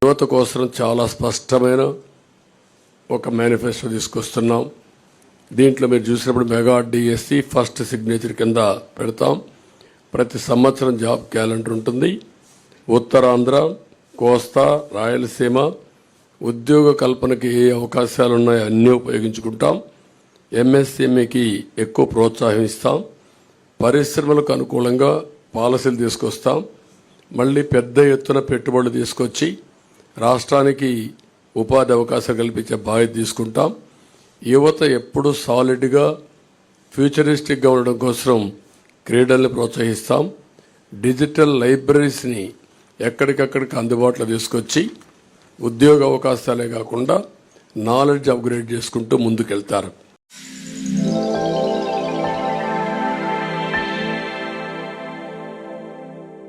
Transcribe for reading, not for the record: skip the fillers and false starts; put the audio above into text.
యువత కోసం చాలా స్పష్టమైన ఒక మేనిఫెస్టో తీసుకొస్తున్నాం. దీంట్లో మీరు చూసినప్పుడు మెగా డిఎస్సి ఫస్ట్ సిగ్నేచర్ కింద పెడతాం. ప్రతి సంవత్సరం జాబ్ క్యాలెండర్ ఉంటుంది. ఉత్తరాంధ్ర, కోస్తా, రాయలసీమ ఉద్యోగ కల్పనకి ఏ అవకాశాలు ఉన్నాయో అన్నీ ఉపయోగించుకుంటాం. ఎంఎస్ఎంఈకి ఎక్కువ ప్రోత్సాహం ఇస్తాం. పరిశ్రమలకు అనుకూలంగా పాలసీలు తీసుకొస్తాం. మళ్ళీ పెద్ద ఎత్తున పెట్టుబడులు తీసుకొచ్చి రాష్ట్రానికి ఉపాధి అవకాశాలు కల్పించే బాధ్యత తీసుకుంటాం. యువత ఎప్పుడు సాలిడ్గా ఫ్యూచరిస్టిక్గా ఉండడం కోసం క్రీడల్ని ప్రోత్సహిస్తాం. డిజిటల్ లైబ్రరీస్ని ఎక్కడికక్కడికి అందుబాటులో తీసుకొచ్చి ఉద్యోగ అవకాశాలే కాకుండా నాలెడ్జ్ అప్గ్రేడ్ చేసుకుంటూ ముందుకెళ్తారు.